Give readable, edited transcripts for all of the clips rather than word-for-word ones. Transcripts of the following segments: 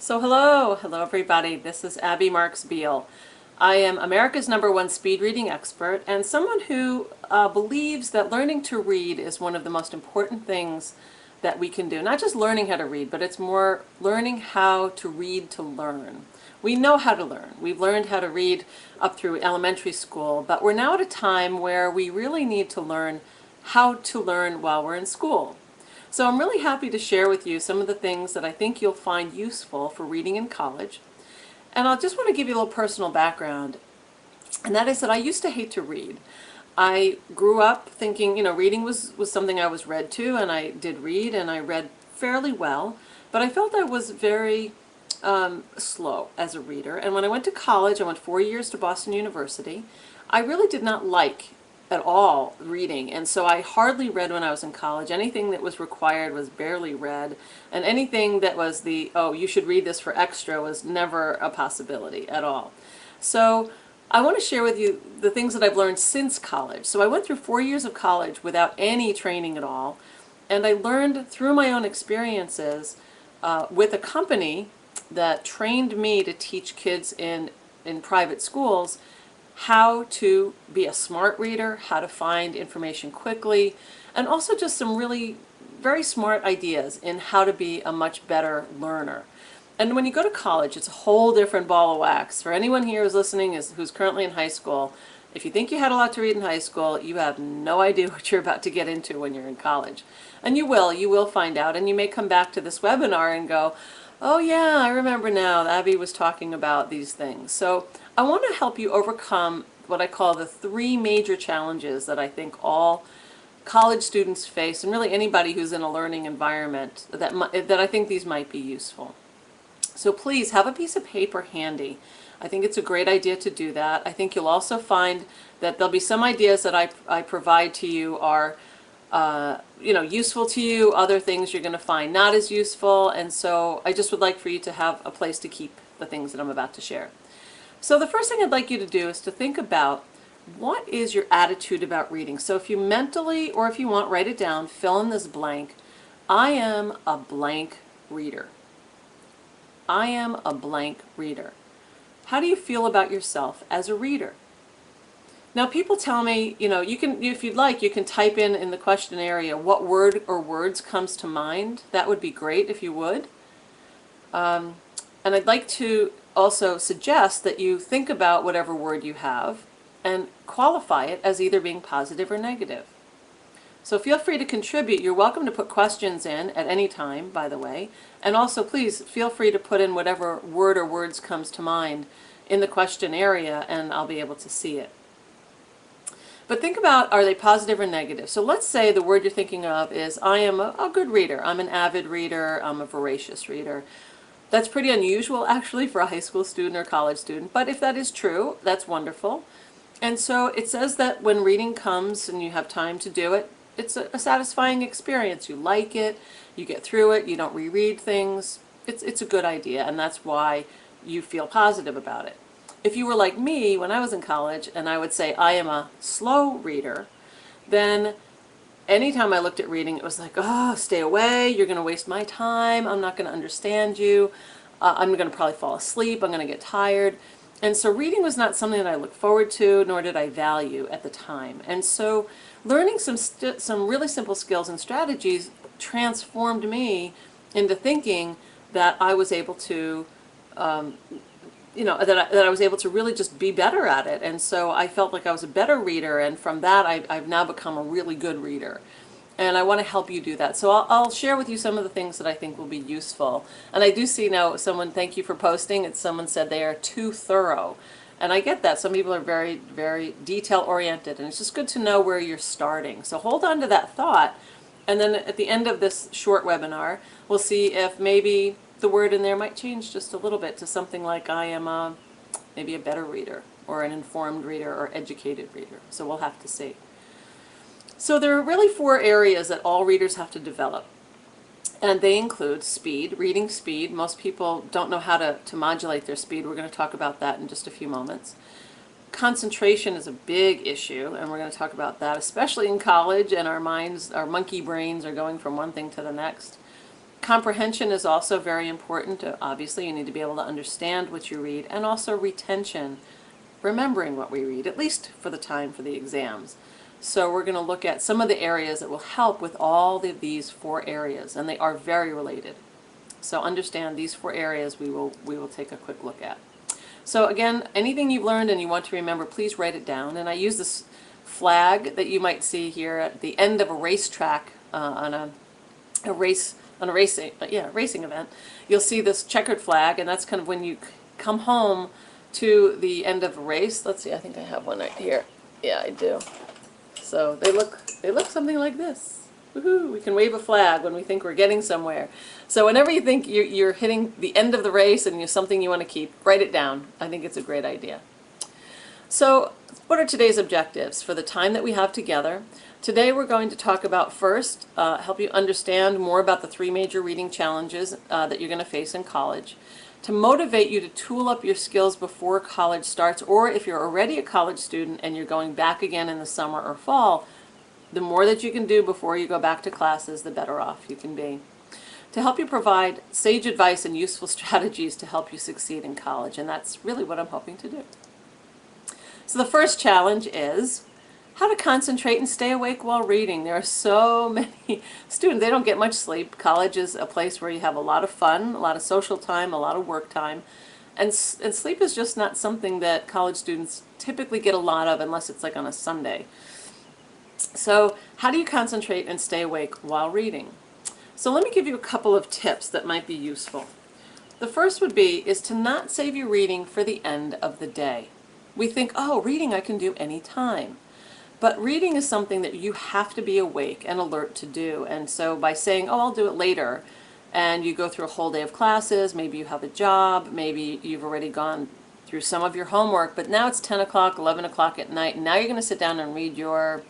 So hello everybody. This is Abby Marks Beale. I am America's #1 speed reading expert and someone who believes that learning to read is one of the most important things that we can do. Not just learning how to read, but it's more learning how to read to learn. We know how to learn. We've learned how to read up through elementary school, but we're now at a time where we really need to learn how to learn while we're in school. So I'm really happy to share with you some of the things that I think you'll find useful for reading in college. And I just want to give you a little personal background, and that is that I used to hate to read. I grew up thinking, reading was something I was read to, and I did read, and I read fairly well, but I felt I was very slow as a reader. And when I went to college, I went 4 years to Boston University, I really did not like at all reading, and so I hardly read when I was in college. Anything that was required was barely read, and anything that was oh, you should read this for extra was never a possibility at all. So I want to share with you the things that I've learned since college. So I went through 4 years of college without any training at all, and I learned through my own experiences with a company that trained me to teach kids in private schools how to be a smart reader, how to find information quickly, and also just some really very smart ideas in how to be a much better learner. And when you go to college, it's a whole different ball of wax. For anyone here who's listening who's currently in high school, if you think you had a lot to read in high school, you have no idea what you're about to get into when you're in college. And you will find out, and you may come back to this webinar and go, oh yeah, I remember now, Abby was talking about these things. So I want to help you overcome what I call the 3 major challenges that I think all college students face, and really anybody who's in a learning environment, that I think these might be useful. So please have a piece of paper handy. I think it's a great idea to do that. I think you'll also find that there'll be some ideas that I provide to you are useful to you. Other things you're going to find not as useful, and so I just would like for you to have a place to keep the things that I'm about to share. So the first thing I'd like you to do is to think about what is your attitude about reading. So if you mentally, or if you want, write it down, fill in this blank. I am a blank reader. I am a blank reader. How do you feel about yourself as a reader? Now people tell me, you can, if you'd like, you can type in the question area what word or words comes to mind. That would be great if you would. And I'd like to also suggest that you think about whatever word you have and qualify it as either being positive or negative. So feel free to contribute. You're welcome to put questions in at any time, by the way. And also please feel free to put in whatever word or words comes to mind in the question area, and I'll be able to see it. But think about, are they positive or negative? So let's say the word you're thinking of is, I am a good reader. I'm an avid reader. I'm a voracious reader. That's pretty unusual, actually, for a high school student or college student. But if that is true, that's wonderful. And so it says that when reading comes and you have time to do it, it's a satisfying experience. You like it. You get through it. You don't reread things. It's a good idea, and that's why you feel positive about it. If you were like me when I was in college and I would say I am a slow reader, then anytime I looked at reading it was like, oh, stay away, you're going to waste my time, I'm not going to understand you, I'm going to probably fall asleep, I'm going to get tired. And so reading was not something that I looked forward to, nor did I value at the time. And so learning some really simple skills and strategies transformed me into thinking that I was able to that I was able to really just be better at it. And so I felt like I was a better reader, and from that I've now become a really good reader. And I want to help you do that. So I'll share with you some of the things that I think will be useful. And I do see now someone, thank you for posting, someone said they are too thorough. And I get that. Some people are very, very detail oriented, and it's just good to know where you're starting. So hold on to that thought, and then at the end of this short webinar, we'll see if maybe the word in there might change just a little bit to something like I am maybe a better reader, or an informed reader, or educated reader. So we'll have to see. So there are really 4 areas that all readers have to develop. And they include speed, reading speed. Most people don't know how to modulate their speed. We're going to talk about that in just a few moments. Concentration is a big issue, and we're going to talk about that, especially in college, and our minds, our monkey brains are going from one thing to the next. Comprehension is also very important. Obviously, you need to be able to understand what you read, and also retention, remembering what we read, at least for the time for the exams. So we're going to look at some of the areas that will help with all of these 4 areas, and they are very related. So understand these 4 areas we will take a quick look at. So again, anything you've learned and you want to remember, please write it down. And I use this flag that you might see here at the end of a racetrack on a racing event. You'll see this checkered flag, and that's kind of when you come home to the end of a race. Let's see, I think I have one right here. Yeah, I do. So they look something like this. Woohoo! We can wave a flag when we think we're getting somewhere. So whenever you think you're hitting the end of the race and you're something you want to keep, write it down. I think it's a great idea. So what are today's objectives for the time that we have together? Today we're going to talk about first, help you understand more about the 3 major reading challenges that you're going to face in college, to motivate you to tool up your skills before college starts, or if you're already a college student and you're going back again in the summer or fall, the more that you can do before you go back to classes, the better off you can be. To help you provide sage advice and useful strategies to help you succeed in college, and that's really what I'm hoping to do. So the first challenge is how to concentrate and stay awake while reading. There are so many students, they don't get much sleep. College is a place where you have a lot of fun, a lot of social time, a lot of work time, and sleep is just not something that college students typically get a lot of unless it's like on a Sunday. So how do you concentrate and stay awake while reading? So let me give you a couple of tips that might be useful. The first is to not save your reading for the end of the day. We think, oh, reading I can do any time. But reading is something that you have to be awake and alert to do. And so by saying, oh, I'll do it later, and you go through a whole day of classes, maybe you have a job, maybe you've already gone through some of your homework, but now it's 10 o'clock, 11 o'clock at night, and now you're going to sit down and read your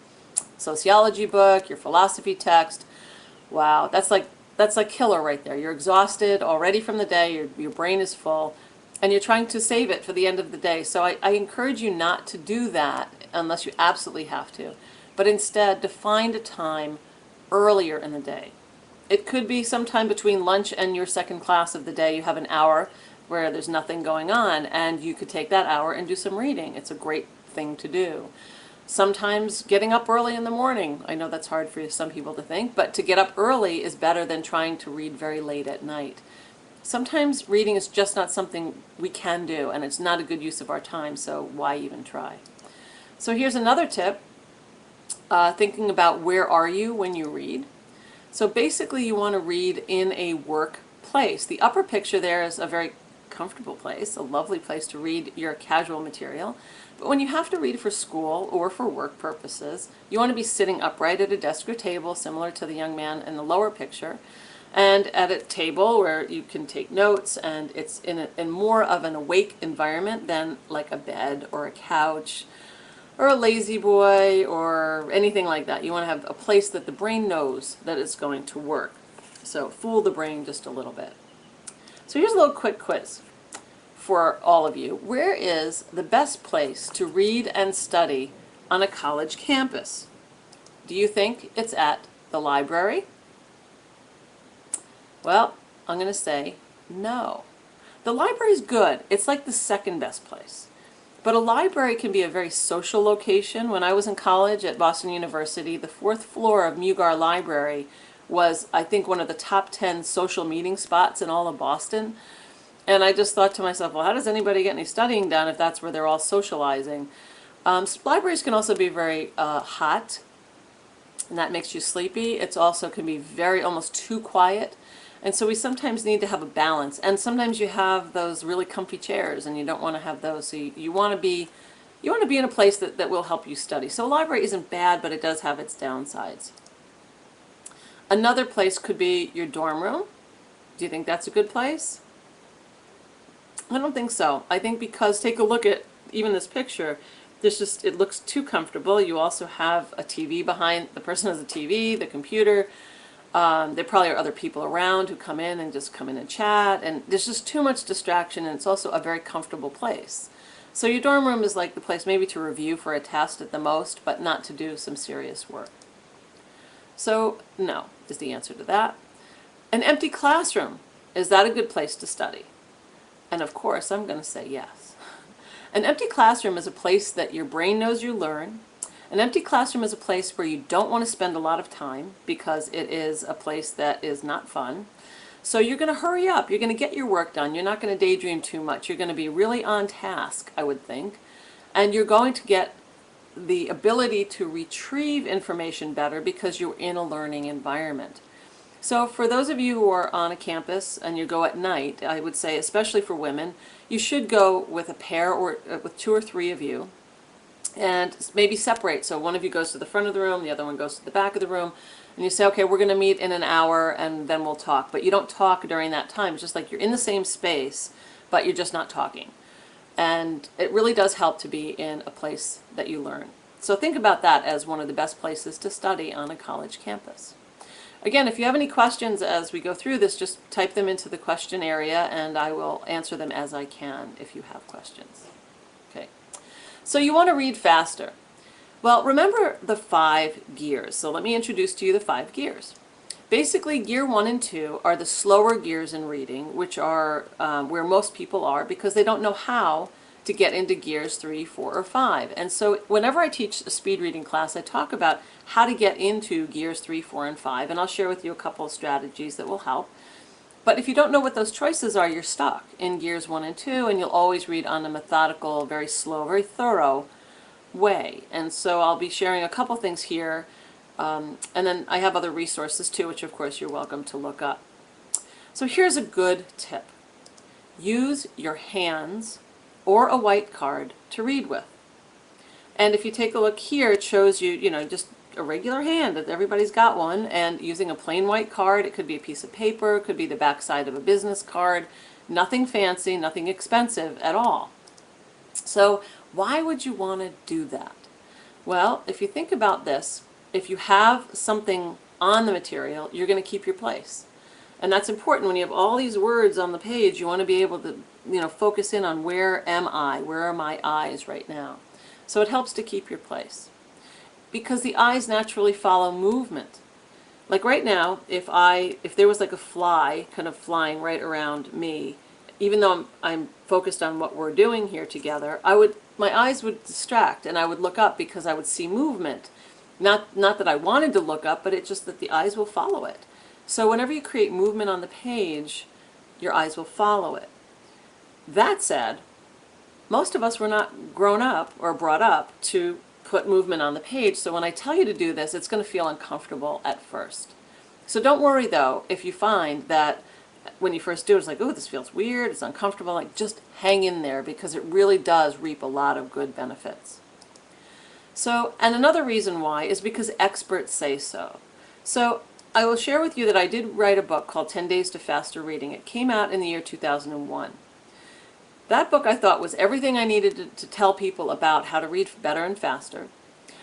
sociology book, your philosophy text. Wow, that's like killer right there. You're exhausted already from the day, your brain is full, and you're trying to save it for the end of the day. So I encourage you not to do that unless you absolutely have to, but instead to find a time earlier in the day. It could be sometime between lunch and your second class of the day. You have an hour where there's nothing going on, and you could take that hour and do some reading. It's a great thing to do. Sometimes getting up early in the morning. I know that's hard for some people to think, but to get up early is better than trying to read very late at night. Sometimes reading is just not something we can do, and it's not a good use of our time, so why even try? So here's another tip, thinking about where are you when you read. So basically you want to read in a work place. The upper picture there is a very comfortable place, a lovely place to read your casual material. But when you have to read for school or for work purposes, you want to be sitting upright at a desk or table, similar to the young man in the lower picture, and at a table where you can take notes, and it's in more of an awake environment than like a bed or a couch or a lazy boy or anything like that. You want to have a place that the brain knows that it's going to work. So fool the brain just a little bit. So here's a little quick quiz for all of you. Where is the best place to read and study on a college campus? Do you think it's at the library? Well, I'm going to say no. The library is good. It's like the second best place. But a library can be a very social location. When I was in college at Boston University, the 4th floor of Mugar Library was, I think, one of the top 10 social meeting spots in all of Boston. And I just thought to myself, well, how does anybody get any studying done if that's where they're all socializing? Libraries can also be very hot, and that makes you sleepy. It also can be very, almost too quiet. And so we sometimes need to have a balance. And sometimes you have those really comfy chairs, and you don't want to have those. So you want to be in a place that will help you study. So a library isn't bad, but it does have its downsides. Another place could be your dorm room. Do you think that's a good place? I don't think so. I think because, take a look at even this picture, it looks too comfortable. You also have a TV behind, the person has a TV, the computer. There probably are other people around who come in and chat, and there's just too much distraction, and it's also a very comfortable place. So your dorm room is like the place maybe to review for a test at the most, but not to do some serious work. So no is the answer to that. An empty classroom, is that a good place to study? And of course, I'm going to say yes. An empty classroom is a place that your brain knows you learn. An empty classroom is a place where you don't want to spend a lot of time because it is a place that is not fun. So you're going to hurry up. You're going to get your work done. You're not going to daydream too much. You're going to be really on task, I would think. And you're going to get the ability to retrieve information better because you're in a learning environment. So for those of you who are on a campus and you go at night, I would say, especially for women, you should go with a pair or with 2 or 3 of you and maybe separate. So one of you goes to the front of the room, the other one goes to the back of the room, and you say, okay, we're going to meet in an hour and then we'll talk. But you don't talk during that time. It's just like you're in the same space, but you're just not talking. And it really does help to be in a place that you learn. So think about that as one of the best places to study on a college campus. Again, if you have any questions as we go through this, just type them into the question area and I will answer them as I can if you have questions. Okay. So you want to read faster. Well, remember the 5 gears. So let me introduce to you the 5 gears. Basically, gear 1 and 2 are the slower gears in reading, which are where most people are because they don't know how to get into gears 3, 4, or 5. And so whenever I teach a speed reading class, I talk about how to get into gears 3, 4, and 5, and I'll share with you a couple of strategies that will help. But if you don't know what those choices are, you're stuck in gears 1 and 2, and you'll always read on a methodical, very slow, very thorough way. And so I'll be sharing a couple things here, and then I have other resources too, which of course you're welcome to look up. So here's a good tip. Use your hands or a white card to read with. And if you take a look here, it shows you, just a regular hand, that everybody's got one, and using a plain white card, it could be a piece of paper, it could be the back side of a business card, nothing fancy, nothing expensive at all. So why would you want to do that? Well, if you think about this, if you have something on the material, you're going to keep your place. And that's important. When you have all these words on the page, you want to be able to focus in on where am I, where are my eyes right now. So it helps to keep your place. Because the eyes naturally follow movement. Like right now, if there was like a fly kind of flying right around me, even though I'm focused on what we're doing here together, my eyes would distract and I would look up because I would see movement. Not that I wanted to look up, but it's just that the eyes will follow it. So whenever you create movement on the page, your eyes will follow it. That said, most of us were not grown up or brought up to put movement on the page, so when I tell you to do this, it's going to feel uncomfortable at first. So don't worry though if you find that when you first do it, it's like, oh, this feels weird, it's uncomfortable. Like, just hang in there because it really does reap a lot of good benefits. So, and another reason why is because experts say so. So I will share with you that I did write a book called 10 Days to Faster Reading. It came out in the year 2001. That book I thought was everything I needed to tell people about how to read better and faster.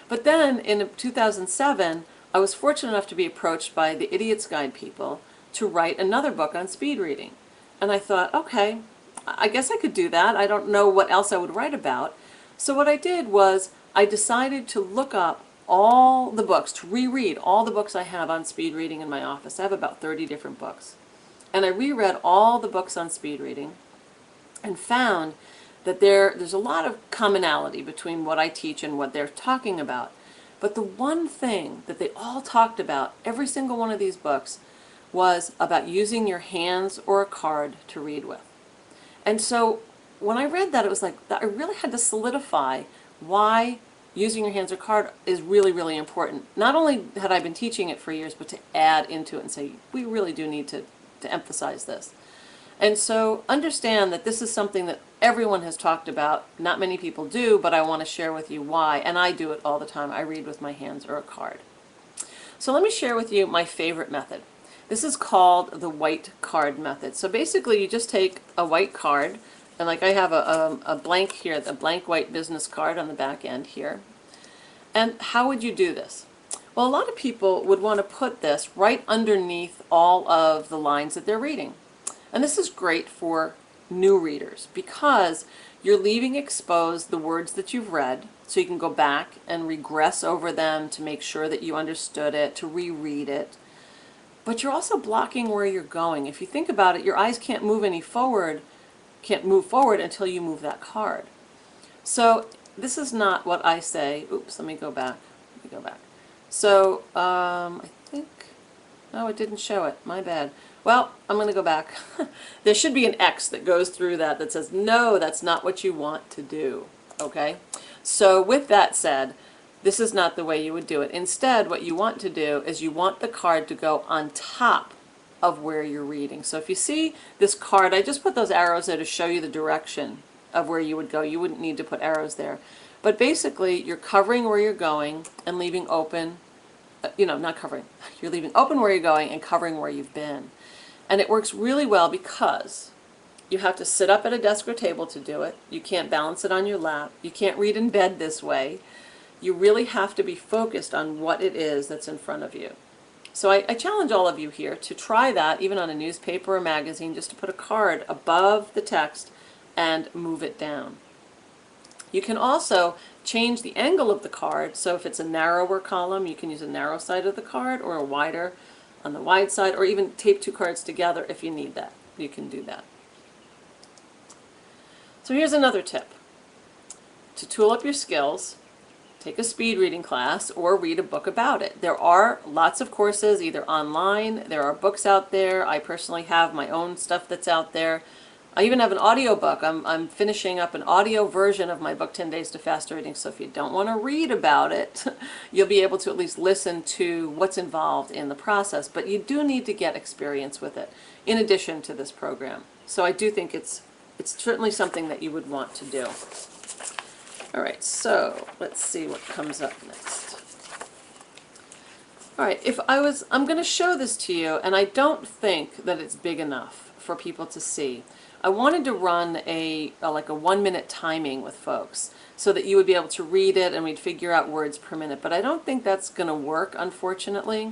But then in 2007, I was fortunate enough to be approached by the Idiot's Guide people to write another book on speed reading. And I thought, okay, I guess I could do that. I don't know what else I would write about. So what I did was I decided to look up all the books, to reread all the books I have on speed reading in my office. I have about 30 different books. And I reread all the books on speed reading and found that there's a lot of commonality between what I teach and what they're talking about. But the one thing that they all talked about, every single one of these books, was about using your hands or a card to read with. And so when I read that, it was like, I really had to solidify why using your hands or card is really, really important. Not only had I been teaching it for years, but to add into it and say, we really do need to emphasize this. And so understand that this is something that everyone has talked about. Not many people do, but I want to share with you why. And I do it all the time. I read with my hands or a card. So let me share with you my favorite method. This is called the white card method. So basically you just take a white card, and like I have a blank here, a blank white business card on the back end here. And how would you do this? Well, a lot of people would want to put this right underneath all of the lines that they're reading. And this is great for new readers because you're leaving exposed the words that you've read, so you can go back and regress over them to make sure that you understood it, to reread it. but you're also blocking where you're going. If you think about it, your eyes can't move forward until you move that card. So this is not what I say. Oops, let me go back. So I think, no, it didn't show it. My bad. Well, I'm going to go back. There should be an X that goes through that says, no, that's not what you want to do. Okay? So with that said, this is not the way you would do it. Instead, what you want to do is you want the card to go on top of where you're reading. So if you see this card, I just put those arrows there to show you the direction of where you would go. You wouldn't need to put arrows there. But basically, you're covering where you're going and leaving open, not covering. You're leaving open where you're going and covering where you've been. And it works really well because you have to sit up at a desk or table to do it. You can't balance it on your lap. You can't read in bed this way. You really have to be focused on what it is that's in front of you. So I challenge all of you here to try that, even on a newspaper or magazine, just to put a card above the text and move it down. You can also change the angle of the card. So if it's a narrower column, you can use a narrow side of the card, or a wider on the wide side, or even tape two cards together if you need that. You can do that. So here's another tip. To tool up your skills, take a speed reading class or read a book about it. There are lots of courses, either online, there are books out there. I personally have my own stuff that's out there. I even have an audio book. I'm finishing up an audio version of my book, 10 Days to Faster Reading, so if you don't want to read about it, you'll be able to at least listen to what's involved in the process. But you do need to get experience with it, in addition to this program. So I do think it's certainly something that you would want to do. All right, so let's see what comes up next. All right, I'm going to show this to you, and I don't think that it's big enough for people to see. I wanted to run like a 1-minute timing with folks so that you would be able to read it and we'd figure out words per minute, but I don't think that's going to work, unfortunately.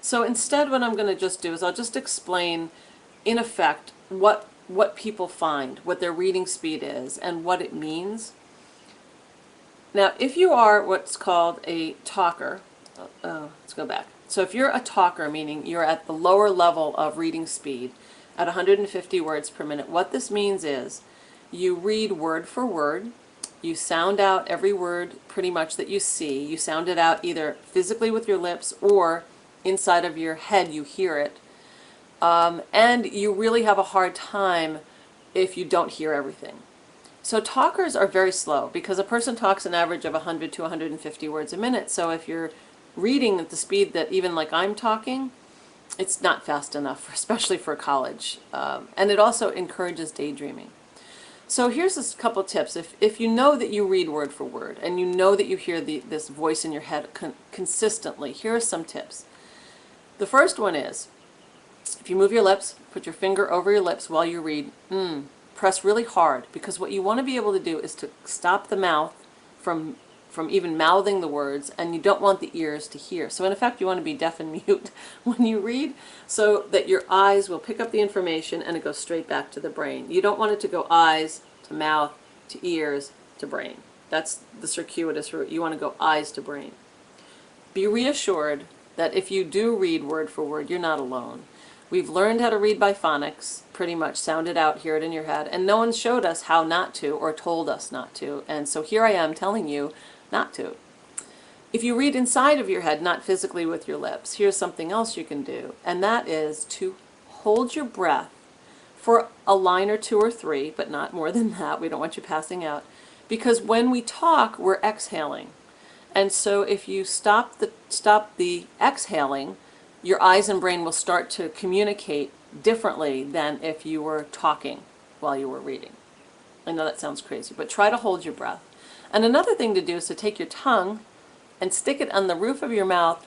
So instead, what I'm going to just do is I'll just explain, in effect, what people find, what their reading speed is, and what it means. Now, if you are what's called a talker, let's go back. So if you're a talker, meaning you're at the lower level of reading speed, at 150 words per minute, what this means is you read word for word, you sound out every word pretty much that you see. You sound it out either physically with your lips or inside of your head you hear it. And you really have a hard time if you don't hear everything. So talkers are very slow because a person talks an average of 100 to 150 words a minute. So if you're reading at the speed that even like I'm talking, it's not fast enough, especially for college. And it also encourages daydreaming. So here's a couple tips. If you know that you read word for word and you know that you hear this voice in your head consistently, here are some tips. The first one is, if you move your lips, put your finger over your lips while you read, press really hard, because what you want to be able to do is to stop the mouth from even mouthing the words, and you don't want the ears to hear. So in effect, you want to be deaf and mute when you read, so that your eyes will pick up the information and it goes straight back to the brain. You don't want it to go eyes to mouth to ears to brain. That's the circuitous route. You want to go eyes to brain. Be reassured that if you do read word for word, you're not alone. We've learned how to read by phonics, pretty much sound it out, hear it in your head, and no one showed us how not to or told us not to. And so here I am telling you not to. If you read inside of your head, not physically with your lips, here's something else you can do, and that is to hold your breath for a line or two or three, but not more than that. We don't want you passing out, because when we talk, we're exhaling. And so if you stop the exhaling, your eyes and brain will start to communicate differently than if you were talking while you were reading. I know that sounds crazy, but try to hold your breath. And another thing to do is to take your tongue and stick it on the roof of your mouth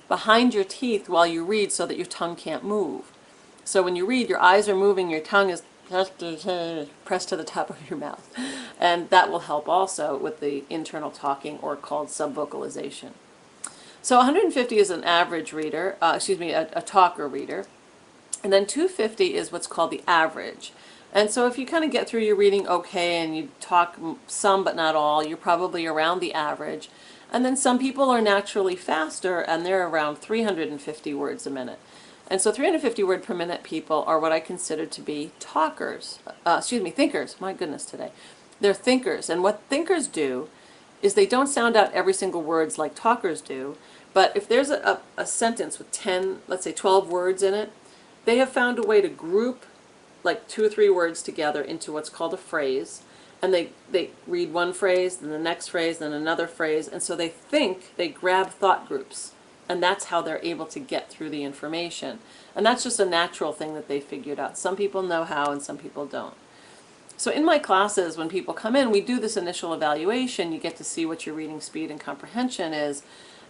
behind your teeth while you read, so that your tongue can't move. So when you read, your eyes are moving, your tongue is pressed to the top of your mouth. And that will help also with the internal talking, or called subvocalization. So 150 is an average reader, a talker reader. And then 250 is what's called the average. And so if you kind of get through your reading okay and you talk some but not all, you're probably around the average. And then some people are naturally faster and they're around 350 words a minute. And so 350 word per minute people are what I consider to be talkers, thinkers, my goodness today. They're thinkers, and what thinkers do is they don't sound out every single words like talkers do, but if there's a sentence with 10, let's say 12 words in it, they have found a way to group like 2 or 3 words together into what's called a phrase, and they read one phrase, then the next phrase, then another phrase, and so they grab thought groups, and that's how they're able to get through the information. And that's just a natural thing that they figured out. Some people know how and some people don't. So in my classes, when people come in, we do this initial evaluation. You get to see what your reading speed and comprehension is,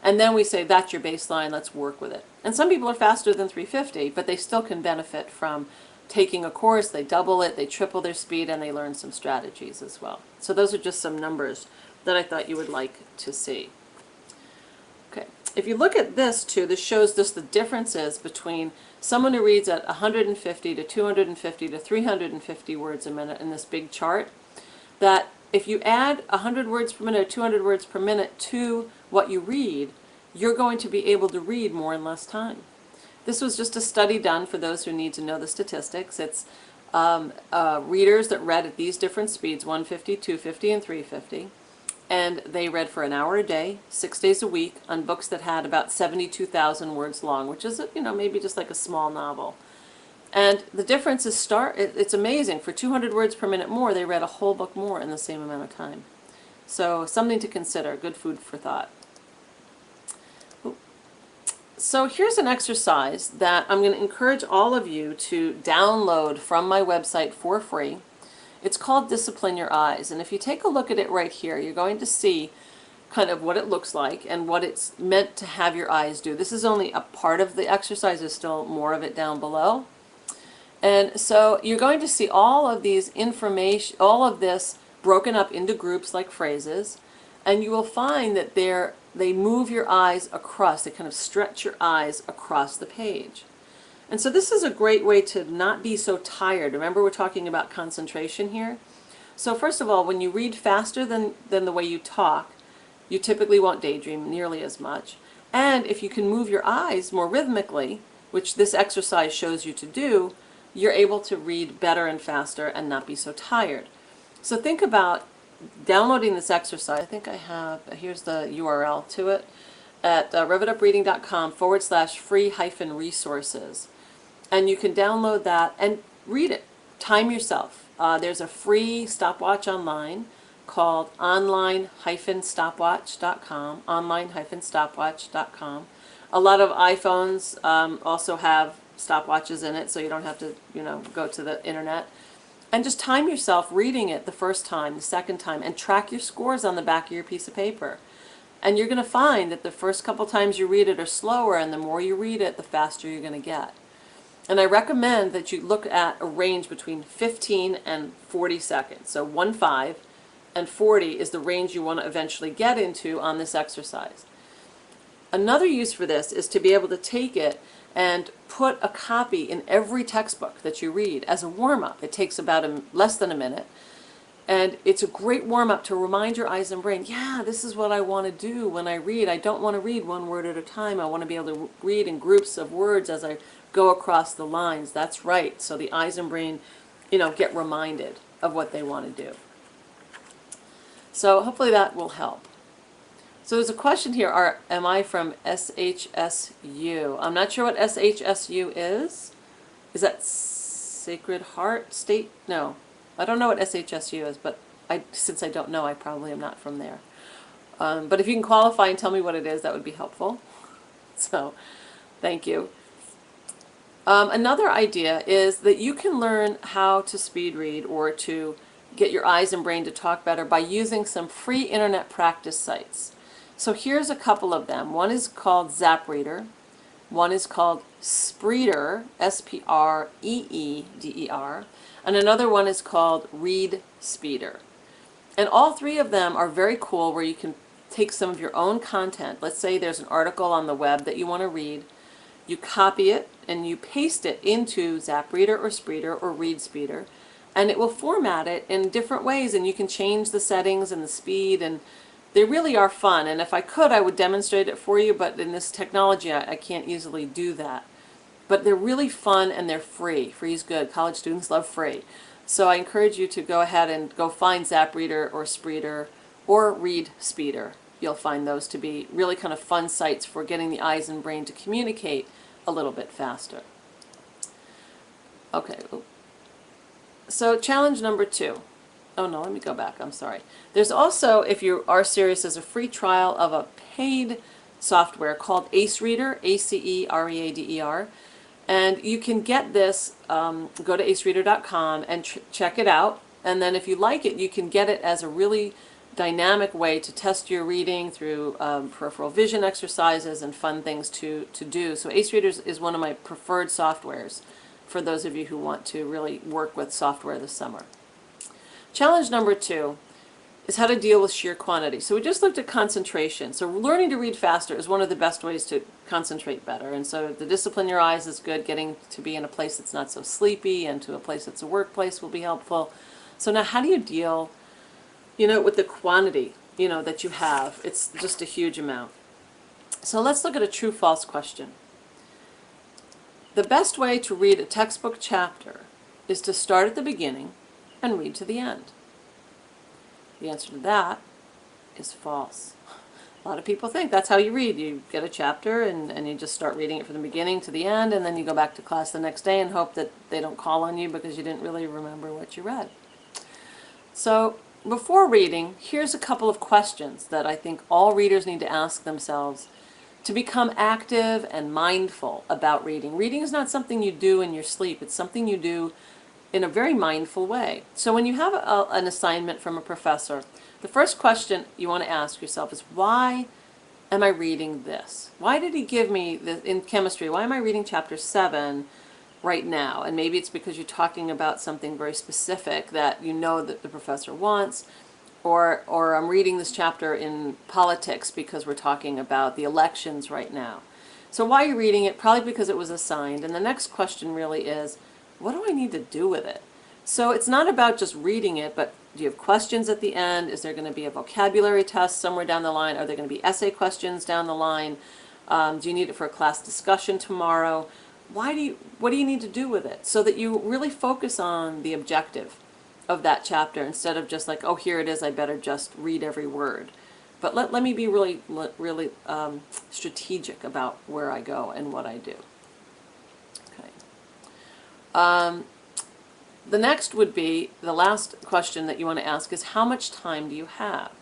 and then we say, that's your baseline, let's work with it. And some people are faster than 350, but they still can benefit from taking a course. They double it, they triple their speed, and they learn some strategies as well. So those are just some numbers that I thought you would like to see. Okay, if you look at this too, this shows just the differences between someone who reads at 150 to 250 to 350 words a minute in this big chart, that if you add 100 words per minute or 200 words per minute to what you read, you're going to be able to read more in less time. This was just a study done for those who need to know the statistics. It's readers that read at these different speeds, 150, 250, and 350. And they read for an hour a day, 6 days a week, on books that had about 72,000 words long, which is, maybe just like a small novel. And the difference is it's amazing. For 200 words per minute more, they read a whole book more in the same amount of time. So something to consider, good food for thought. So here's an exercise that I'm going to encourage all of you to download from my website for free. It's called Discipline Your Eyes, and if you take a look at it right here, you're going to see kind of what it looks like and what it's meant to have your eyes do. This is only a part of the exercise. There's still more of it down below. And so you're going to see all of these information, all of this broken up into groups like phrases, and you will find that they move your eyes across, they kind of stretch your eyes across the page. And so this is a great way to not be so tired. Remember, we're talking about concentration here. So first of all, when you read faster than the way you talk, you typically won't daydream nearly as much. And if you can move your eyes more rhythmically, which this exercise shows you to do, you're able to read better and faster and not be so tired. So think about downloading this exercise. I think I have, here's the URL to it, at revitupreading.com/free-resources. And you can download that and read it. Time yourself. There's a free stopwatch online called online-stopwatch.com, online-stopwatch.com. A lot of iPhones also have stopwatches in it, so you don't have to, go to the internet. And just time yourself reading it the first time, the second time, and track your scores on the back of your piece of paper. And you're going to find that the first couple times you read it are slower, and the more you read it, the faster you're going to get. And I recommend that you look at a range between 15 and 40 seconds. So 15 and 40 is the range you want to eventually get into on this exercise. Another use for this is to be able to take it and put a copy in every textbook that you read as a warm-up. It takes about less than a minute. And it's a great warm-up to remind your eyes and brain, yeah, this is what I want to do when I read. I don't want to read one word at a time. I want to be able to read in groups of words as I go across the lines. That's right. So the eyes and brain, get reminded of what they want to do. So hopefully that will help. So there's a question here, am I from SHSU? I'm not sure what SHSU is. Is that Sacred Heart State? No. I don't know what SHSU is, but since I don't know, I probably am not from there. But if you can qualify and tell me what it is, that would be helpful. So, thank you. Another idea is that you can learn how to speed read or to get your eyes and brain to talk better by using some free internet practice sites. So here's a couple of them. One is called ZapReader. One is called Spreeder, S-P-R-E-E-D-E-R. And another one is called Read Speeder. And all three of them are very cool, where you can take some of your own content. Let's say there's an article on the web that you want to read. You copy it and you paste it into ZapReader or Spreeder or Read Speeder, and it will format it in different ways, and you can change the settings and the speed, and they really are fun. And if I could, I would demonstrate it for you, but in this technology I can't easily do that. but they're really fun and they're free. Free is good. College students love free. So I encourage you to go ahead and go find ZapReader or Spreeder or Read Speeder. You'll find those to be really kind of fun sites for getting the eyes and brain to communicate a little bit faster. Okay, so challenge number 2. Oh no, let me go back, I'm sorry. There's also, if you are serious, there's a free trial of a paid software called Ace Reader, ACEREADER. And you can get this, go to acereader.com and check it out. And then if you like it, you can get it as a really dynamic way to test your reading through peripheral vision exercises and fun things to do. So Ace Reader is one of my preferred softwares for those of you who want to really work with software this summer. Challenge number 2 is how to deal with sheer quantity. So we just looked at concentration. So learning to read faster is one of the best ways to concentrate better. And so to discipline your eyes is good. Getting to be in a place that's not so sleepy and to a place that's a workplace will be helpful. So now how do you deal, with the quantity, that you have? It's just a huge amount. So let's look at a true-false question. The best way to read a textbook chapter is to start at the beginning and read to the end. The answer to that is false. A lot of people think that's how you read. You get a chapter and you just start reading it from the beginning to the end, and then you go back to class the next day and hope that they don't call on you because you didn't really remember what you read. So before reading, here's a couple of questions that I think all readers need to ask themselves to become active and mindful about reading. Reading is not something you do in your sleep. It's something you do in a very mindful way. So when you have an assignment from a professor, the first question you want to ask yourself is, why am I reading this? Why did he give me this in chemistry? Why am I reading chapter 7 right now? And maybe it's because you're talking about something very specific that you know that the professor wants, or I'm reading this chapter in politics because we're talking about the elections right now. So why are you reading it? Probably because it was assigned. And the next question really is, what do I need to do with it? So it's not about just reading it, but do you have questions at the end? Is there going to be a vocabulary test somewhere down the line? Are there going to be essay questions down the line? Do you need it for a class discussion tomorrow? What do you need to do with it? So that you really focus on the objective of that chapter instead of just like, oh, here it is, I better just read every word. But let me be really strategic about where I go and what I do. Okay. The next would be, the last question that you want to ask is, how much time do you have?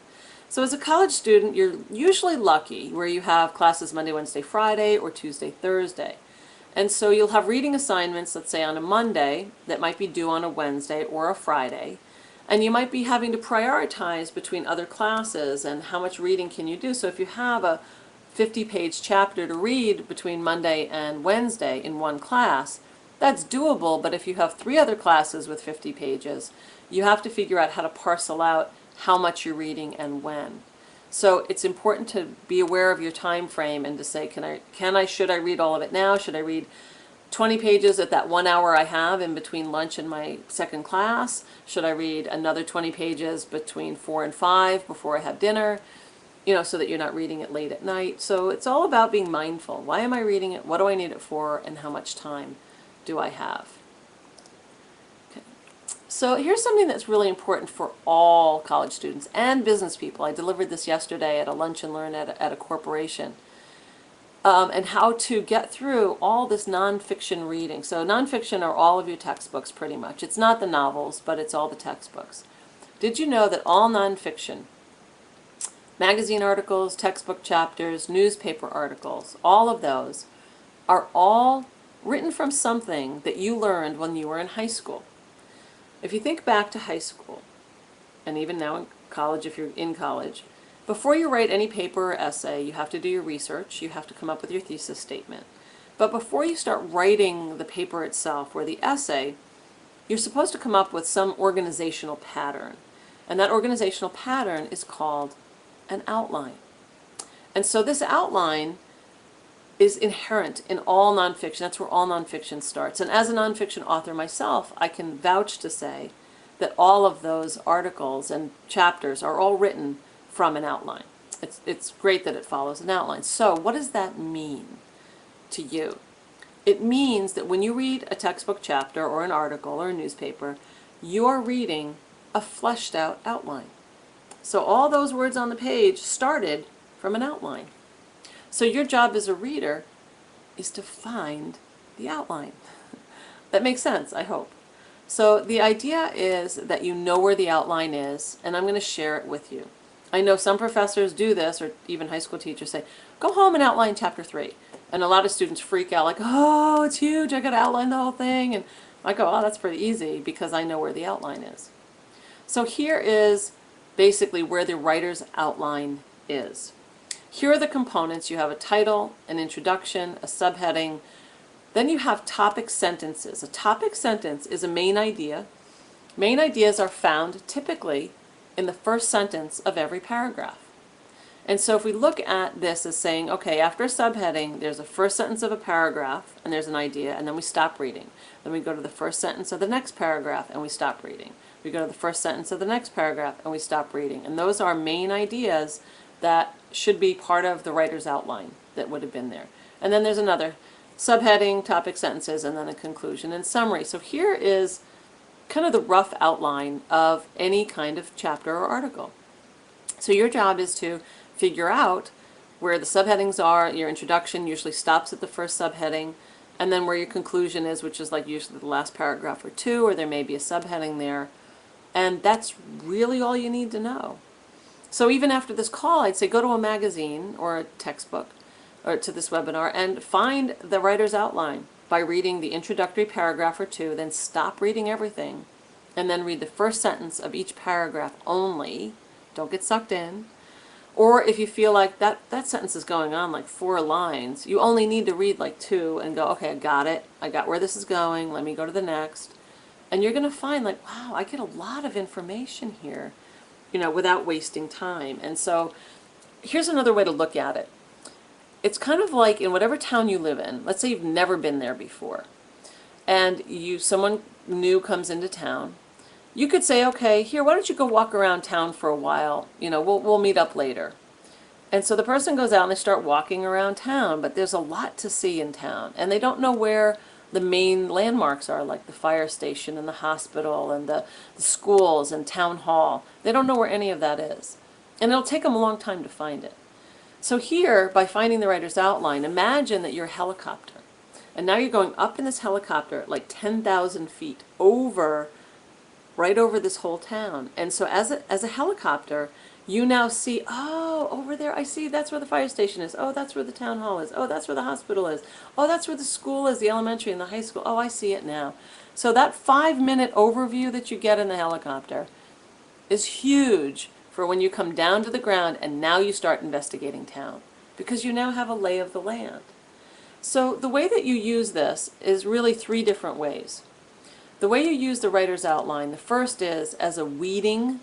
So as a college student, you're usually lucky where you have classes Monday, Wednesday, Friday, or Tuesday, Thursday. And so you'll have reading assignments, let's say on a Monday, that might be due on a Wednesday or a Friday. And you might be having to prioritize between other classes and how much reading can you do. So if you have a 50-page chapter to read between Monday and Wednesday in one class, that's doable. But if you have 3 other classes with 50 pages, you have to figure out how to parcel out how much you're reading and when. So it's important to be aware of your time frame and to say, should I read all of it now? Should I read 20 pages at that 1 hour I have in between lunch and my second class? Should I read another 20 pages between 4 and 5 before I have dinner? So that you're not reading it late at night. So it's all about being mindful. Why am I reading it? What do I need it for? And how much time do I have? So here's something that's really important for all college students and business people. I delivered this yesterday at a lunch and learn at a corporation. And how to get through all this nonfiction reading. So nonfiction are all of your textbooks pretty much. It's not the novels, but it's all the textbooks. Did you know that all nonfiction, magazine articles, textbook chapters, newspaper articles, all of those are all written from something that you learned when you were in high school? If you think back to high school, and even now in college if you're in college, before you write any paper or essay, you have to do your research, you have to come up with your thesis statement. But before you start writing the paper itself or the essay, you're supposed to come up with some organizational pattern. And that organizational pattern is called an outline. And so this outline is inherent in all nonfiction. That's where all nonfiction starts. And as a nonfiction author myself, I can vouch to say that all of those articles and chapters are all written from an outline. It's great that it follows an outline. So what does that mean to you? It means that when you read a textbook chapter or an article or a newspaper, you're reading a fleshed out outline. So all those words on the page started from an outline. So your job as a reader is to find the outline. That makes sense, I hope. So the idea is that you know where the outline is, and I'm going to share it with you. I know some professors do this, or even high school teachers say, go home and outline chapter 3. And a lot of students freak out like, oh, it's huge, I got to outline the whole thing. And I go, oh, that's pretty easy because I know where the outline is. So here is basically where the writer's outline is. Here are the components. You have a title, an introduction, a subheading. Then you have topic sentences. A topic sentence is a main idea. Main ideas are found typically in the first sentence of every paragraph. And so if we look at this as saying, okay, after a subheading, there's a first sentence of a paragraph, and there's an idea, and then we stop reading. Then we go to the first sentence of the next paragraph, and we stop reading. We go to the first sentence of the next paragraph, and we stop reading. And those are main ideas that should be part of the writer's outline that would have been there. And then there's another subheading, topic sentences, and then a conclusion and summary. So here is kind of the rough outline of any kind of chapter or article. So your job is to figure out where the subheadings are. Your introduction usually stops at the first subheading, and then where your conclusion is, which is like usually the last paragraph or two, or there may be a subheading there. And that's really all you need to know. So even after this call, I'd say go to a magazine or a textbook or to this webinar and find the writer's outline by reading the introductory paragraph or two, then stop reading everything, and then read the first sentence of each paragraph only. Don't get sucked in. Or if you feel like that sentence is going on like 4 lines, you only need to read like 2 and go, okay, I got it. I got where this is going. Let me go to the next. And you're going to find like, wow, I get a lot of information here, without wasting time. And so here's another way to look at it. It's kind of like in whatever town you live in. Let's say you've never been there before, and someone new comes into town. You could say, okay, here, why don't you go walk around town for a while? We'll meet up later. And so the person goes out and they start walking around town, but there's a lot to see in town, and they don't know where the main landmarks are, like the fire station and the hospital and the schools and town hall. They don't know where any of that is, and it'll take them a long time to find it. So here, by finding the writer's outline, imagine that you're a helicopter, and now you're going up in this helicopter like 10,000 feet right over this whole town. And so as a helicopter, you now see, oh, over there, I see, that's where the fire station is. Oh, that's where the town hall is. Oh, that's where the hospital is. Oh, that's where the school is, the elementary and the high school. Oh, I see it now. So that 5-minute overview that you get in the helicopter is huge for when you come down to the ground and now you start investigating town, because you now have a lay of the land. So the way that you use this is really 3 different ways. The way you use the writer's outline, the first is as a weeding,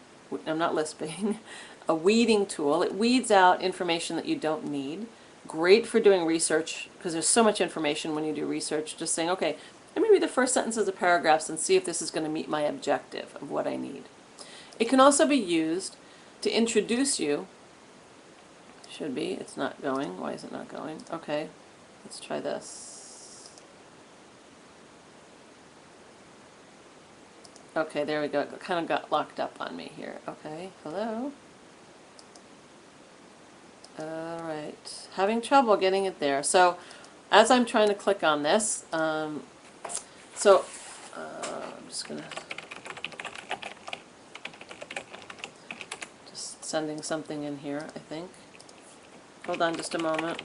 I'm not lisping, a weeding tool. It weeds out information that you don't need. Great for doing research, because there's so much information when you do research. Just saying, okay, let me read the first sentences of paragraphs and see if this is going to meet my objective of what I need. It can also be used to introduce you. Should be. It's not going. Why is it not going? Okay, let's try this. Okay, there we go. It kind of got locked up on me here. Okay, hello. All right, having trouble getting it there. So as I'm trying to click on this, I'm just going to sending something in here, I think. Hold on just a moment.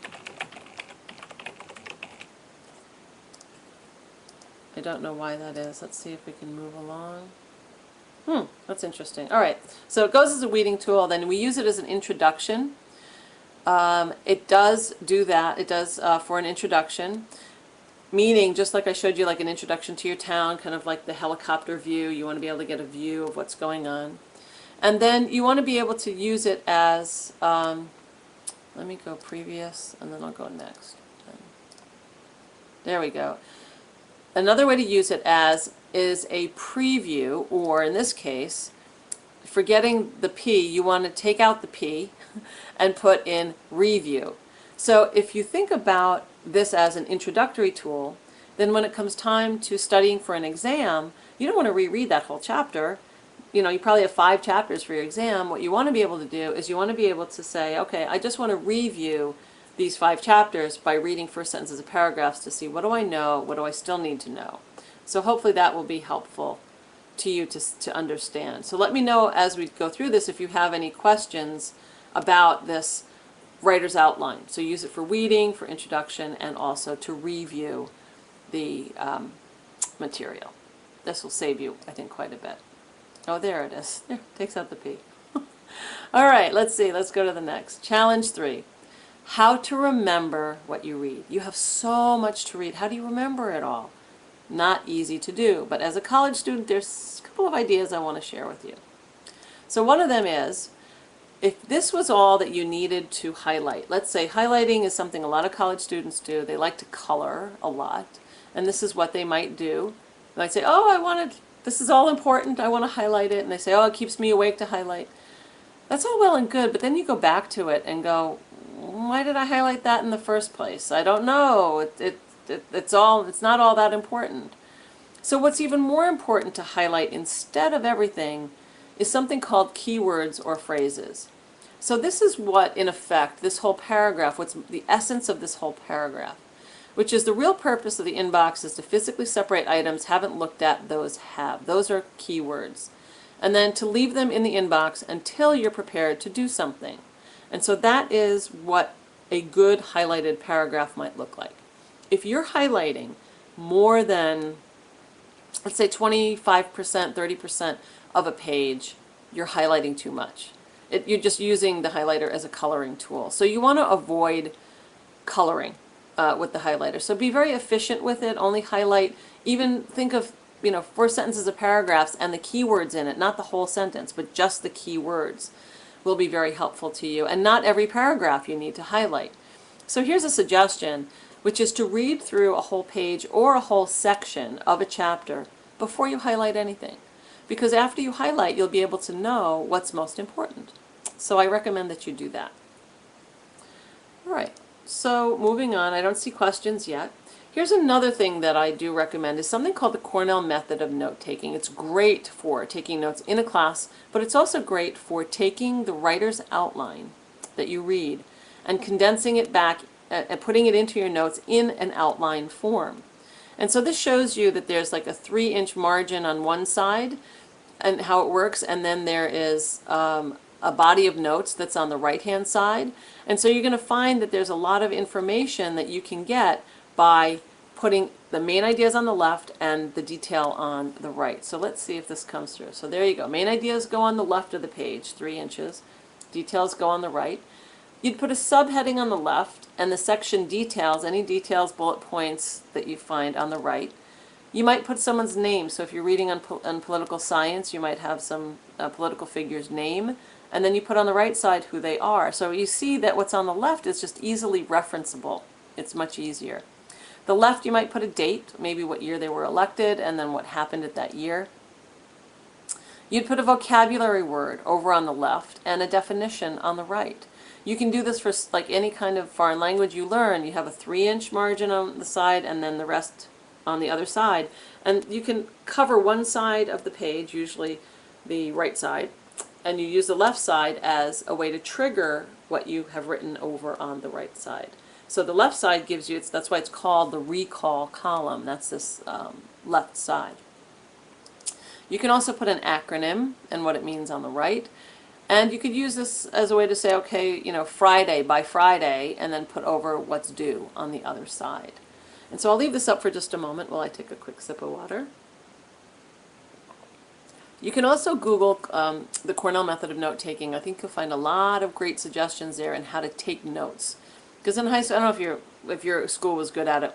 I don't know why that is. Let's see if we can move along. That's interesting. All right, so it goes as a weeding tool. Then we use it as an introduction. It does do that. It does for an introduction, meaning just like I showed you, like an introduction to your town, kind of like the helicopter view. You want to be able to get a view of what's going on. And then you want to be able to use it as, let me go previous, and then I'll go next. There we go. Another way to use it as is a preview, or in this case, forgetting the P, you want to take out the P and put in review. So if you think about this as an introductory tool, then when it comes time to studying for an exam, you don't want to reread that whole chapter. You know, you probably have 5 chapters for your exam. What you want to be able to do is you want to be able to say, okay, I just want to review these 5 chapters by reading first sentences of paragraphs to see what do I know, what do I still need to know. So hopefully that will be helpful to you to understand. So let me know as we go through this if you have any questions about this writer's outline. So use it for weeding, for introduction, and also to review the material. This will save you, I think, quite a bit. Oh, there it is. There, takes out the P. All right, let's see. Let's go to the next. Challenge 3. How to remember what you read. You have so much to read. How do you remember it all? Not easy to do, but as a college student, there's a couple of ideas I want to share with you. So one of them is, if this was all that you needed to highlight, let's say highlighting is something a lot of college students do. They like to color a lot, and this is what they might do. They might say, oh, this is all important, I want to highlight it, and they say, oh, it keeps me awake to highlight. That's all well and good, but then you go back to it and go, why did I highlight that in the first place? I don't know. It's not all that important. So what's even more important to highlight instead of everything is something called keywords or phrases. So this is what, in effect, this whole paragraph, what's the essence of this whole paragraph, which is the real purpose of the inbox is to physically separate items haven't looked at, those have. Those are keywords. And then to leave them in the inbox until you're prepared to do something. And so that is what a good highlighted paragraph might look like. If you're highlighting more than, let's say 25%, 30% of a page, you're highlighting too much. You're just using the highlighter as a coloring tool. So you want to avoid coloring with the highlighter. So be very efficient with it. Only highlight, even think of, 4 sentences of paragraphs and the keywords in it, not the whole sentence, but just the keywords will be very helpful to you. And not every paragraph you need to highlight. So here's a suggestion, which is to read through a whole page or a whole section of a chapter before you highlight anything. Because after you highlight, you'll be able to know what's most important. So I recommend that you do that. All right, so moving on, I don't see questions yet. Here's another thing that I do recommend is something called the Cornell Method of note-taking. It's great for taking notes in a class, but it's also great for taking the writer's outline that you read and condensing it back and putting it into your notes in an outline form. And so this shows you that there's like a 3-inch margin on one side and how it works, and then there is a body of notes that's on the right-hand side. And so you're going to find that there's a lot of information that you can get by putting the main ideas on the left and the detail on the right. So let's see if this comes through. So there you go. Main ideas go on the left of the page, 3 inches. Details go on the right. You'd put a subheading on the left and the section details, any details, bullet points that you find on the right. You might put someone's name. So if you're reading on political science, you might have some political figure's name. And then you put on the right side who they are. So you see that what's on the left is just easily referenceable. It's much easier. The left, you might put a date, maybe what year they were elected, and then what happened at that year. You'd put a vocabulary word over on the left and a definition on the right. You can do this for like any kind of foreign language you learn. You have a 3-inch margin on the side and then the rest on the other side. And you can cover one side of the page, usually the right side, and you use the left side as a way to trigger what you have written over on the right side. So the left side gives you, that's why it's called the recall column. That's this left side. You can also put an acronym and what it means on the right. And you could use this as a way to say, okay, Friday by Friday, and then put over what's due on the other side. And so I'll leave this up for just a moment while I take a quick sip of water. You can also Google the Cornell Method of note-taking. I think you'll find a lot of great suggestions there on how to take notes. Because in high school, I don't know if your school was good at it,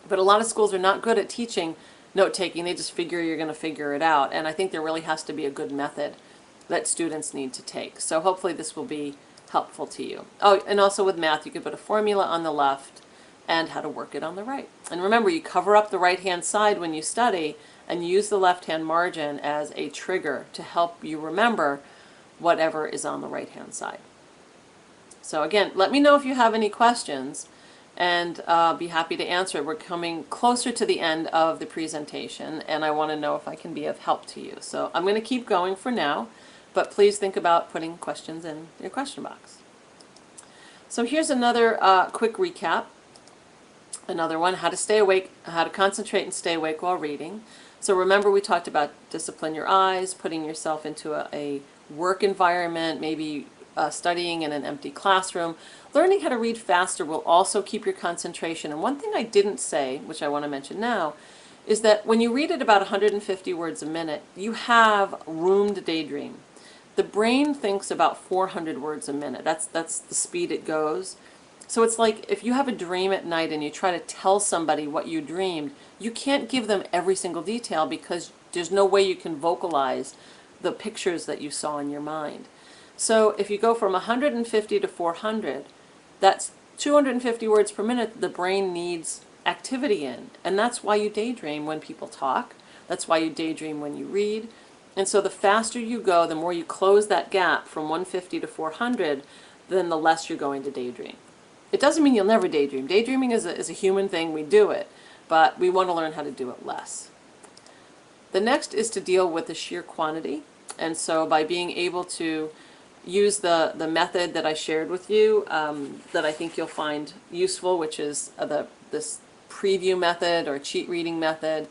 but a lot of schools are not good at teaching note-taking. They just figure you're going to figure it out. And I think there really has to be a good method that students need to take. So hopefully this will be helpful to you. Oh, and also with math, you could put a formula on the left and how to work it on the right. And remember, you cover up the right-hand side when you study and use the left-hand margin as a trigger to help you remember whatever is on the right-hand side. So again, let me know if you have any questions, and be happy to answer it. We're coming closer to the end of the presentation, and I want to know if I can be of help to you. So I'm going to keep going for now, but please think about putting questions in your question box. So here's another quick recap. Another one, how to stay awake, how to concentrate and stay awake while reading. So remember, we talked about discipline your eyes, putting yourself into a work environment, maybe studying in an empty classroom. Learning how to read faster will also keep your concentration. And one thing I didn't say, which I want to mention now, is that when you read at about 150 words a minute, you have room to daydream. The brain thinks about 400 words a minute. That's the speed it goes. So it's like if you have a dream at night and you try to tell somebody what you dreamed, you can't give them every single detail because there's no way you can vocalize the pictures that you saw in your mind. So if you go from 150 to 400, that's 250 words per minute the brain needs activity in. And that's why you daydream when people talk. That's why you daydream when you read. And so the faster you go, the more you close that gap from 150 to 400, then the less you're going to daydream. It doesn't mean you'll never daydream. Daydreaming is a human thing. We do it. But we want to learn how to do it less. The next is to deal with the sheer quantity. And so by being able to use the method that I shared with you that I think you'll find useful, which is this preview method or cheat reading method,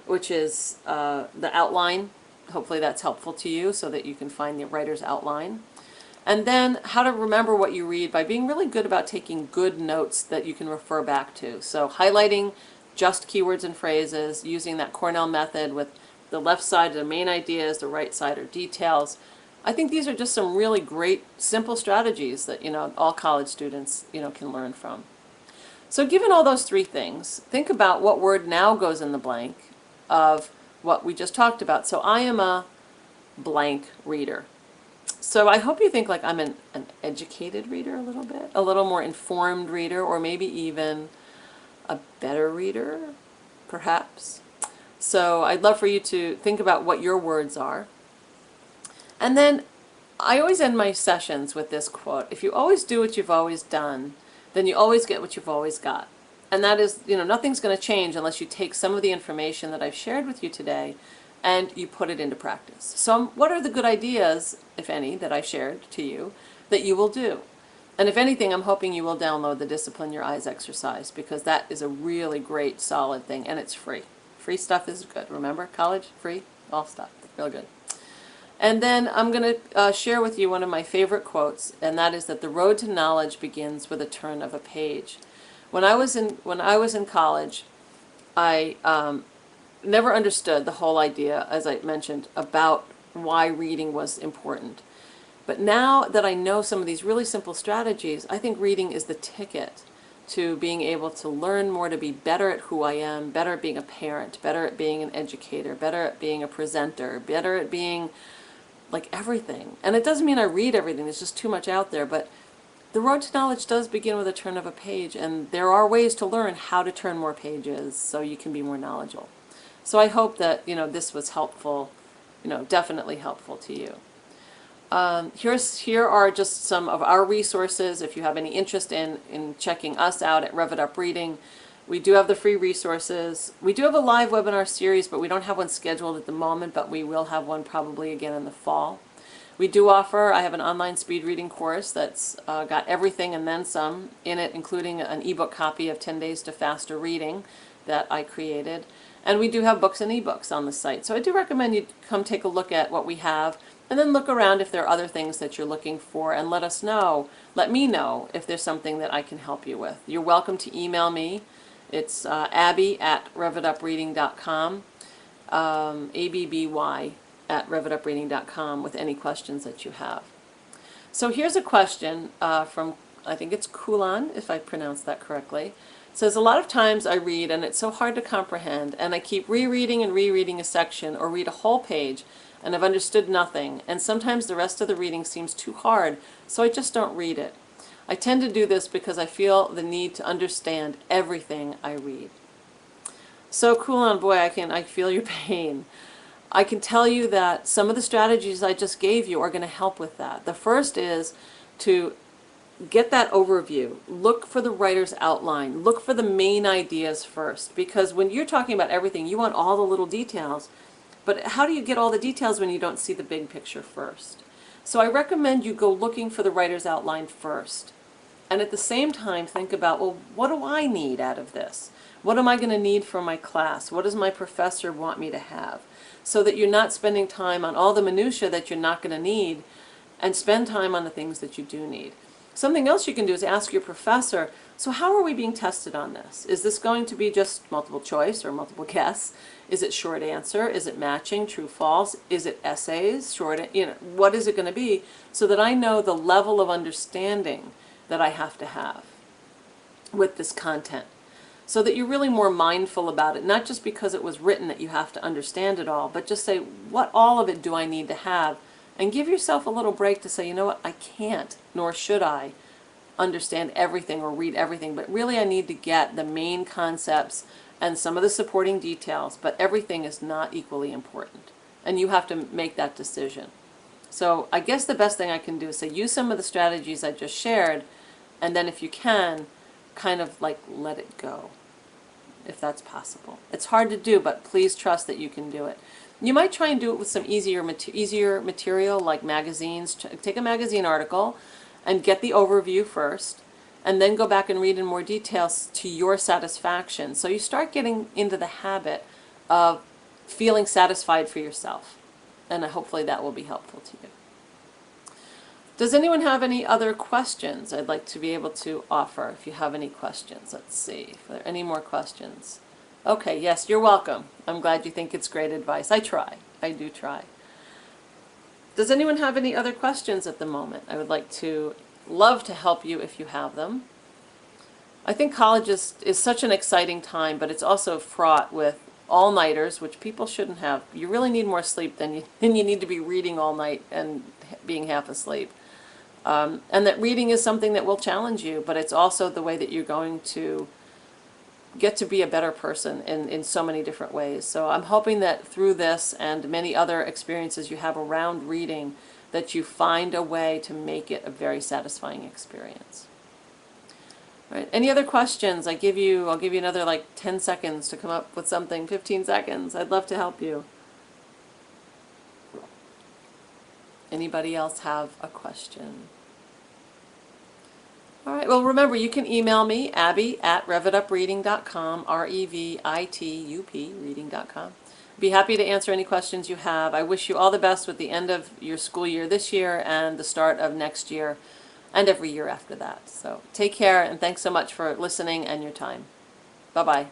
which is the outline. Hopefully that's helpful to you so that you can find the writer's outline. And then how to remember what you read by being really good about taking good notes that you can refer back to. So highlighting just keywords and phrases, using that Cornell method with the left side are the main ideas, the right side are details. I think these are just some really great, simple strategies that, all college students, can learn from. So given all those three things, think about what word now goes in the blank of what we just talked about. So I am a blank reader. So I hope you think like I'm an educated reader a little bit, a little more informed reader, or maybe even a better reader, perhaps. So I'd love for you to think about what your words are. And then I always end my sessions with this quote: if you always do what you've always done, then you always get what you've always got. And that is, nothing's going to change unless you take some of the information that I've shared with you today and you put it into practice. So what are the good ideas, if any, that I shared to you that you will do? And if anything, I'm hoping you will download the Discipline Your Eyes exercise, because that is a really great, solid thing, and it's free. Free stuff is good. Remember, college, free, all stuff, real good. And then I'm going to share with you one of my favorite quotes, and that is that the road to knowledge begins with a turn of a page. When I was in college, I never understood the whole idea, as I mentioned, about why reading was important. But now that I know some of these really simple strategies, I think reading is the ticket to being able to learn more, to be better at who I am, better at being a parent, better at being an educator, better at being a presenter, better at being like everything. And it doesn't mean I read everything, there's just too much out there, but the road to knowledge does begin with a turn of a page, and there are ways to learn how to turn more pages so you can be more knowledgeable. So I hope that, this was helpful, definitely helpful to you. Here are just some of our resources if you have any interest in checking us out at Rev It Up Reading. We do have the free resources. We do have a live webinar series, but we don't have one scheduled at the moment, but we will have one probably again in the fall. We do offer, I have an online speed reading course that's got everything and then some in it, including an ebook copy of 10 Days to Faster Reading that I created. And we do have books and ebooks on the site. So I do recommend you come take a look at what we have, and then look around if there are other things that you're looking for, and let me know if there's something that I can help you with. You're welcome to email me. It's abby@revitupreading.com, abby@revitupreading.com with any questions that you have. So here's a question from, I think it's Kulan, if I pronounced that correctly. It says, a lot of times I read and it's so hard to comprehend, and I keep rereading and rereading a section or read a whole page and I've understood nothing, and sometimes the rest of the reading seems too hard, so I just don't read it. I tend to do this because I feel the need to understand everything I read. So Kulan, boy, I feel your pain. I can tell you that some of the strategies I just gave you are going to help with that. The first is to get that overview. Look for the writer's outline. Look for the main ideas first, because when you're talking about everything, you want all the little details. But how do you get all the details when you don't see the big picture first? So I recommend you go looking for the writer's outline first. And at the same time, think about, well, what do I need out of this? What am I going to need for my class? What does my professor want me to have? So that you're not spending time on all the minutiae that you're not going to need, and spend time on the things that you do need. Something else you can do is ask your professor, so how are we being tested on this? Is this going to be just multiple choice or multiple guess? Is it short answer? Is it matching, true, false? Is it essays, short, what is it going to be? So that I know the level of understanding that I have to have with this content. So that you're really more mindful about it, not just because it was written that you have to understand it all, but just say, what all of it do I need to have? And give yourself a little break to say, you know what, I can't, nor should I, understand everything or read everything, but really I need to get the main concepts and some of the supporting details, but everything is not equally important. And you have to make that decision. So I guess the best thing I can do is say, use some of the strategies I just shared, and then if you can, kind of like let it go, if that's possible. It's hard to do, but please trust that you can do it. You might try and do it with some easier material like magazines. Take a magazine article and get the overview first, and then go back and read in more details to your satisfaction. So you start getting into the habit of feeling satisfied for yourself, and hopefully that will be helpful to you. Does anyone have any other questions I'd like to be able to offer? If you have any questions, let's see if there are any more questions. Okay, yes, you're welcome. I'm glad you think it's great advice. I try. I do try. Does anyone have any other questions at the moment? I would love to help you if you have them. I think college is such an exciting time, but it's also fraught with all-nighters, which people shouldn't have. You really need more sleep than you need to be reading all night and being half asleep. And that reading is something that will challenge you, but it's also the way that you're going to get to be a better person in so many different ways. So I'm hoping that through this and many other experiences you have around reading, that you find a way to make it a very satisfying experience. All right. Any other questions? I'll give you another like 10 seconds to come up with something, 15 seconds. I'd love to help you. Anybody else have a question? All right, well, remember, you can email me, abby@revitupreading.com, R-E-V-I-T-U-P, reading.com. Be happy to answer any questions you have. I wish you all the best with the end of your school year this year and the start of next year and every year after that. So take care, and thanks so much for listening and your time. Bye-bye.